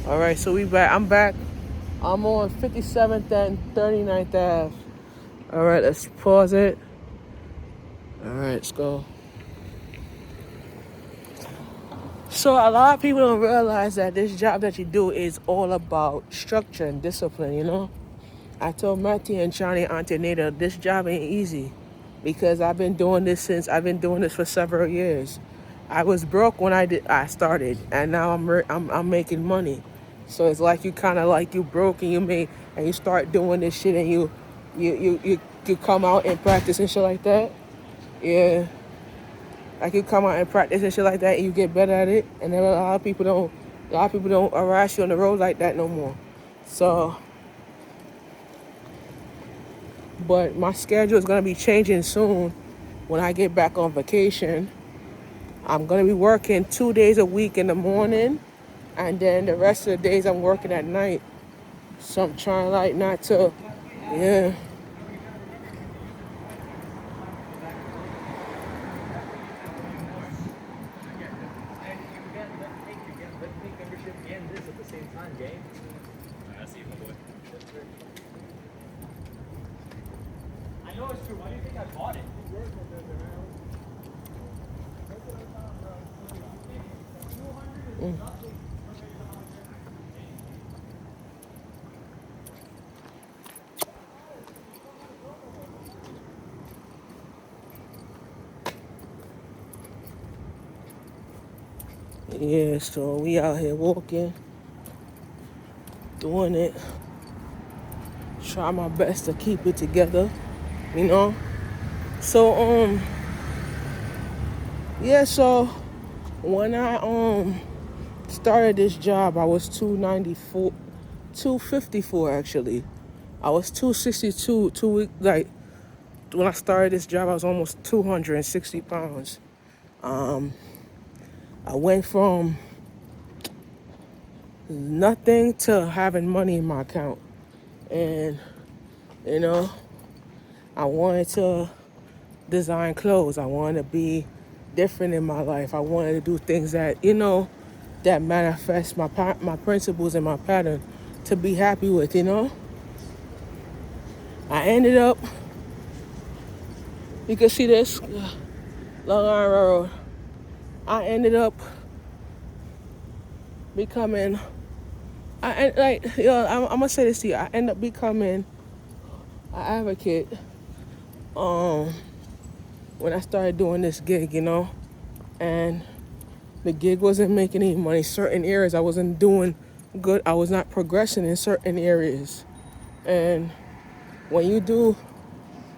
All right, so we back. I'm back. I'm on 57th and 39th Ave. All right, let's pause it. All right, let's go. So a lot of people don't realize that this job that you do is all about structure and discipline, you know? I told Matthew and Johnny Antoneta, this job ain't easy because I've been doing this for several years. I was broke when I started, and now I'm making money. So it's like you kind of like you broke and you start doing this shit and you come out and practice and shit like that. Yeah, like you come out and practice and shit like that and you get better at it. And then a lot of people don't harass you on the road like that no more. So, but my schedule is gonna be changing soon when I get back on vacation. I'm gonna be working 2 days a week in the morning, and then the rest of the days I'm working at night. So I'm trying like not to, yeah. Yeah, so we out here walking, doing it. Try my best to keep it together, you know. So yeah, so when I started this job, I was 294, 254 actually. I was 262 2 weeks like when I started this job I was almost 260 pounds. I went from nothing to having money in my account. And you know, I wanted to design clothes. I wanted to be different in my life. I wanted to do things that, you know, that manifest my principles and my pattern to be happy with, you know. I ended up, you can see this, Long Island Railroad. I ended up becoming, I'm gonna say this to you. I ended up becoming an advocate when I started doing this gig, you know. And the gig wasn't making any money. Certain areas I wasn't doing good. I was not progressing in certain areas. And when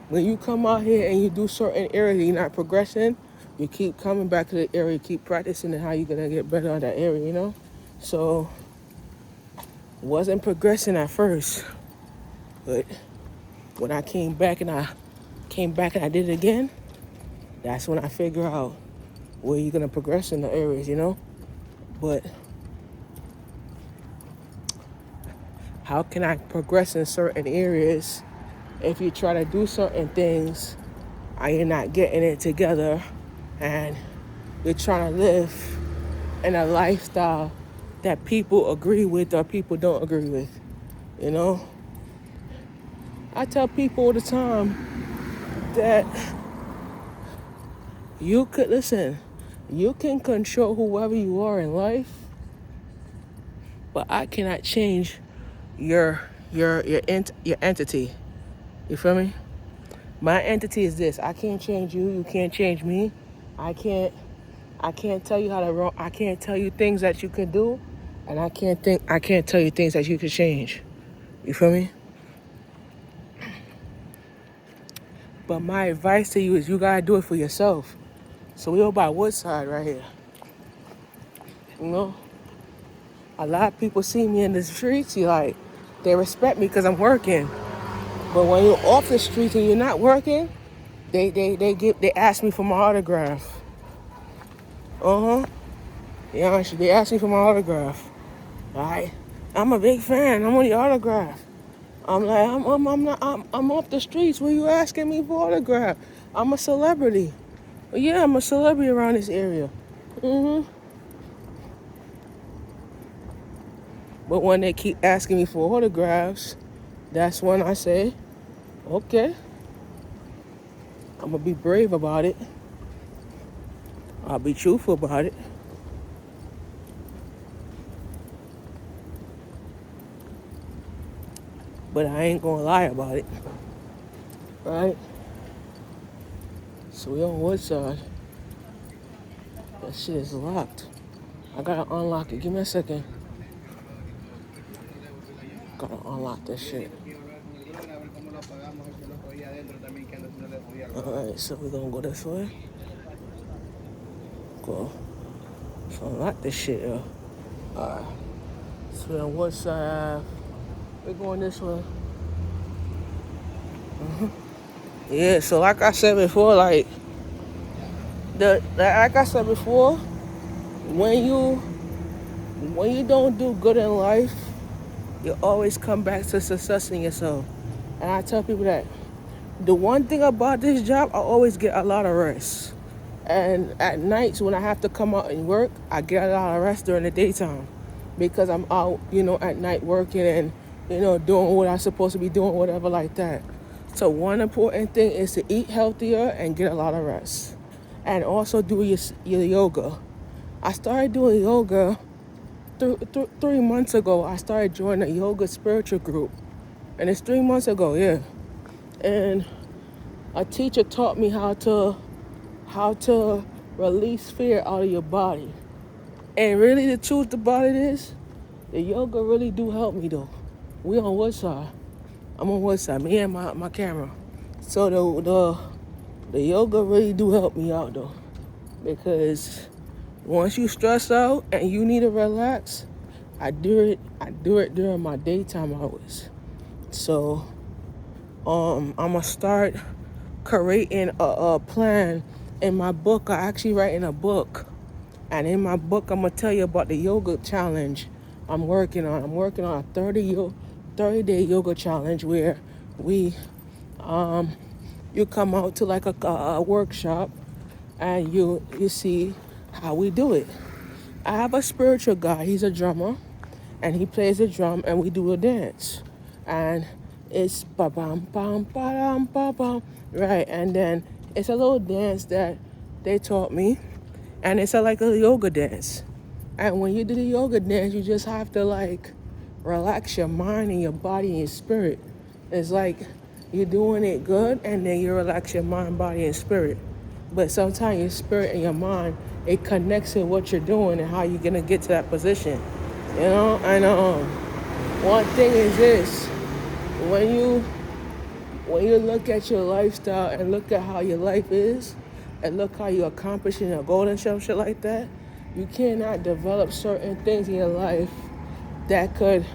when you come out here and you do certain areas, you're not progressing, you keep coming back to the area, keep practicing and how you're gonna get better at that area, you know? So wasn't progressing at first. But when I came back and I did it again, that's when I figure out where you're gonna progress in the areas, you know? But how can I progress in certain areas if you try to do certain things and you're not getting it together and you're trying to live in a lifestyle that people agree with or people don't agree with, you know? I tell people all the time that you can control whoever you are in life, but I cannot change your entity. You feel me? My entity is this. I can't change you. You can't change me. I can't tell you how to run. I can't tell you things that you can do, and I can't tell you things that you can change. You feel me? But my advice to you is you gotta do it for yourself. So we all by Woodside right here. You know, a lot of people see me in the streets. They respect me because I'm working. But when you're off the streets and you're not working, they ask me for my autograph. Yeah, they ask me for my autograph. Alright, I'm a big fan. I'm on the autograph. I'm like, I'm not, I'm off the streets. Where you asking me for autograph? I'm a celebrity. Well, yeah, I'm a celebrity around this area. But when they keep asking me for autographs, that's when I say, okay, I'm gonna be brave about it. I'll be truthful about it. But I ain't gonna lie about it. Right? So we on Woodside. That shit is locked. I gotta unlock it. Give me a second. Gotta unlock that shit. Alright, so we're gonna go this way. Go. So unlock this shit, yo. Alright. So we're on Woodside. We're going this way. Yeah, so like I said before, like I said before, when you don't do good in life, you always come back to successing yourself. And I tell people that the one thing about this job, I always get a lot of rest. And at nights when I have to come out and work, I get a lot of rest during the daytime because I'm out, at night working and, doing what I'm supposed to be doing, whatever like that. So one important thing is to eat healthier and get a lot of rest. And also do your yoga. I started doing yoga 3 months ago. I started joining a yoga spiritual group. And it's 3 months ago, yeah. And a teacher taught me how to release fear out of your body. And really the truth about it is, the yoga really do help me though. We on Woodside. I'm on Woodside, me and my camera. So the yoga really do help me out though. Because once you stress out and you need to relax, I do it during my daytime hours. So I'm gonna start creating a plan. In my book, I actually writing a book. And in my book, I'm gonna tell you about the yoga challenge I'm working on. I'm working on a 30-day yoga challenge where you come out to like a workshop and you see how we do it. I have a spiritual guy. He's a drummer, and he plays the drum, and we do a dance, and it's ba bam bam ba bam bam, right? And then it's a little dance that they taught me, and it's like a yoga dance. And when you do the yoga dance, you just have to like relax your mind and your body and your spirit. It's like you're doing it good, and then you relax your mind, body, and spirit. But sometimes your spirit and your mind, it connects to what you're doing and how you're gonna get to that position. And one thing is this: when you look at your lifestyle and look at how your life is, and look how you're accomplishing your goal and shit like that, you cannot develop certain things in your life that could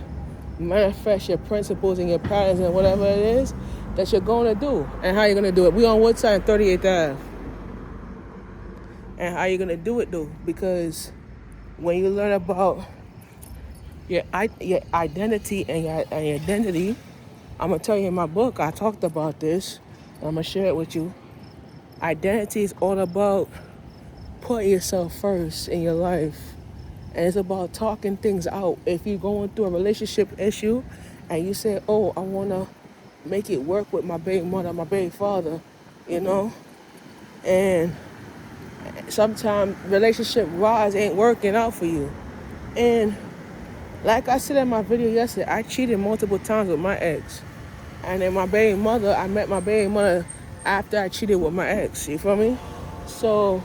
manifest your principles and your patterns and whatever it is that you're going to do and how you're going to do it. We on Woodside 38th Ave. And how you're going to do it though, because when you learn about your identity and your identity, I'm going to tell you in my book, I talked about this. I'm going to share it with you. Identity is all about putting yourself first in your life. And it's about talking things out. If you're going through a relationship issue and you say, oh, I want to make it work with my baby mother, my baby father, and sometimes relationship-wise ain't working out for you. And like I said in my video yesterday, I cheated multiple times with my ex. And then my baby mother, I met my baby mother after I cheated with my ex, you feel me? So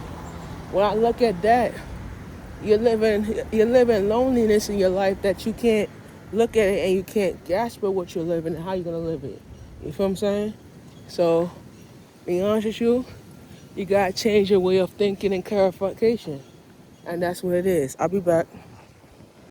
when I look at that, you're living loneliness in your life that you can't look at it and you can't grasp at what you're living and how you're gonna live it. You feel what I'm saying? So, being honest with you, you gotta change your way of thinking and clarification. And that's what it is. I'll be back.